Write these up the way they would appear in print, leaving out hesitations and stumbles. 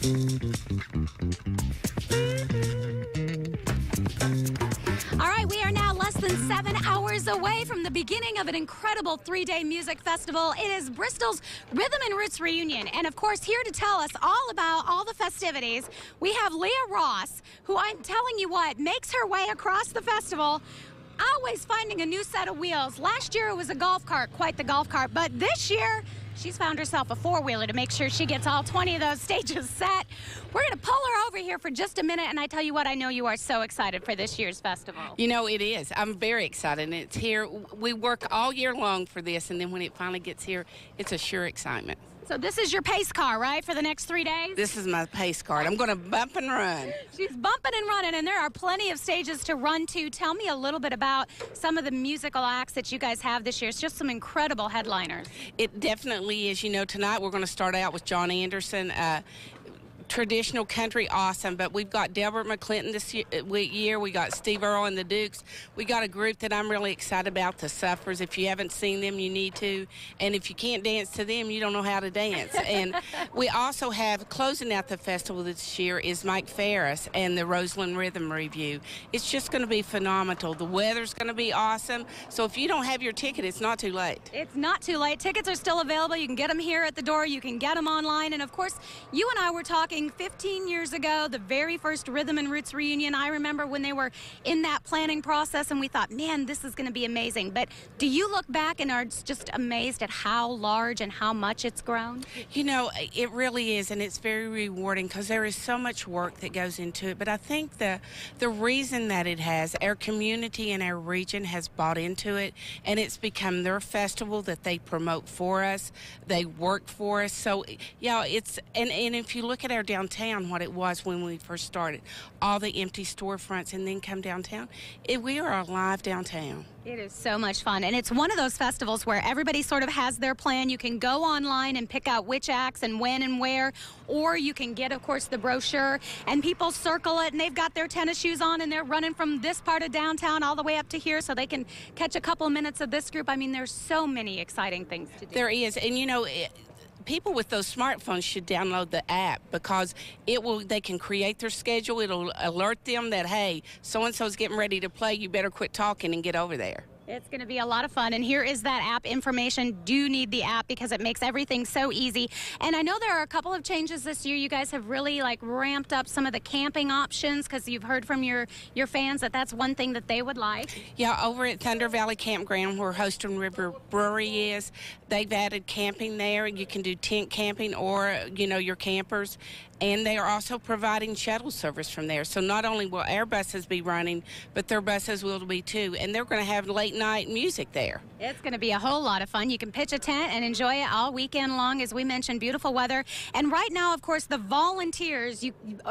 All right, we are now less than 7 hours away from the beginning of an incredible 3-day music festival. It is Bristol's Rhythm and Roots Reunion. And of course, here to tell us all about all the festivities, we have Leah Ross, who I'm telling you what, makes her way across the festival, always finding a new set of wheels. Last year it was a golf cart, quite the golf cart, but this year she's found herself a four-wheeler to make sure she gets all 20 of those stages set. We're going to pull her over here for just a minute, and I tell you what, I know you are so excited for this year's festival. You know, it is. I'm very excited, and it's here. We work all year long for this, and then when it finally gets here, it's a sure excitement. So this is your pace car, right, for the next 3 days? This is my pace car. I'm going to bump and run. She's bumping and running, and there are plenty of stages to run to. Tell me a little bit about some of the musical acts that you guys have this year. It's just some incredible headliners. It definitely is. You know, tonight we're going to start out with John Anderson. Traditional country, awesome, but we've got Delbert McClinton this year. We got Steve Earle and the Dukes. We got a group that I'm really excited about, the Suffers. If you haven't seen them, you need to, and if you can't dance to them, you don't know how to dance. And we also have, closing out the festival this year, is Mike Ferris and the Roseland Rhythm Review. It's just going to be phenomenal. The weather's going to be awesome, so if you don't have your ticket, it's not too late. It's not too late. Tickets are still available. You can get them here at the door. You can get them online, and of course, you and I were talking 15 years ago, the very first Rhythm and Roots reunion. I remember when they were in that planning process, and we thought, man, this is going to be amazing. But do you look back and are just amazed at how large and how much it's grown? You know, it really is, and it's very rewarding because there is so much work that goes into it. But I think the reason that it has, our community and our region has bought into it, and it's become their festival that they promote for us. They work for us. So, yeah, it's, and if you look at our downtown, what it was when we first started, all the empty storefronts, and then come downtown, we are alive downtown. It is so much fun, and it's one of those festivals where everybody sort of has their plan. You can go online and pick out which acts and when and where, or you can get, of course, the brochure, and people circle it, and they've got their tennis shoes on, and they're running from this part of downtown all the way up to here so they can catch a couple minutes of this group. I mean, there's so many exciting things to do. There is, and you know, people with those smartphones should download the app because they can create their schedule. It'll alert them that, hey, so-and-so's getting ready to play. You better quit talking and get over there. It's going to be a lot of fun, and here is that app information. Do need the app because it makes everything so easy. And I know there are a couple of changes this year. You guys have really ramped up some of the camping options because you've heard from your fans that that's one thing that they would like. Yeah, over at Thunder Valley Campground where Hoston River Brewery is, they've added camping there. You can do tent camping or, you know, your campers. And they are also providing shuttle service from there. So not only will our buses be running, but their buses will be too. And they're going to have late night music there. It's going to be a whole lot of fun. You can pitch a tent and enjoy it all weekend long. As we mentioned, beautiful weather. And right now, of course, the volunteers,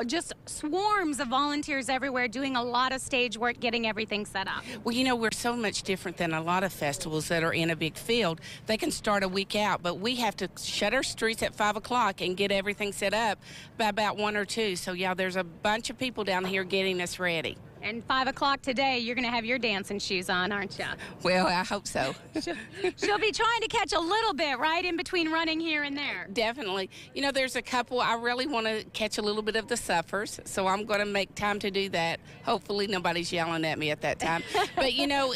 just swarms of volunteers everywhere doing a lot of stage work, getting everything set up. Well, you know, we're so much different than a lot of festivals that are in a big field. They can start a week out, but we have to shut our streets at 5 o'clock and get everything set up by about 1 or 2. So, yeah, there's a bunch of people down here getting us ready. And 5 o'clock today, you're going to have your dancing shoes on, aren't you? Well, I hope so. She'll be trying to catch a little bit, right, in between running here and there. Definitely. You know, there's a couple, I really want to catch a little bit of the Suffers, so I'm going to make time to do that. Hopefully nobody's yelling at me at that time. But, you know,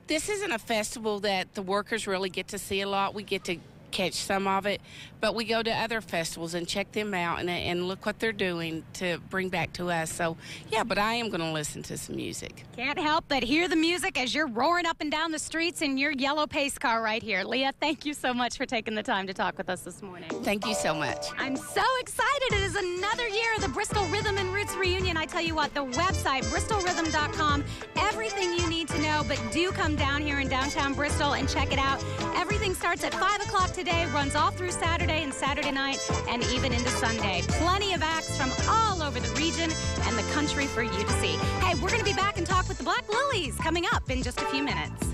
this isn't a festival that the workers really get to see a lot. We get to catch some of it, but we go to other festivals and check them out and look what they're doing to bring back to us. So, yeah, but I am going to listen to some music. Can't help but hear the music as you're roaring up and down the streets in your yellow pace car right here. Leah, thank you so much for taking the time to talk with us this morning. Thank you so much. I'm so excited. It is another year of the Bristol Rhythm and Roots Reunion. I tell you what, the website, bristolrhythm.com, everything you need to know, but do come down here in downtown Bristol and check it out. Everything starts at 5 o'clock today, runs all through Saturday and Saturday night, and even into Sunday. Plenty of acts from all over the region and the country for you to see. Hey, we're going to be back and talk with the Black Lilies coming up in just a few minutes.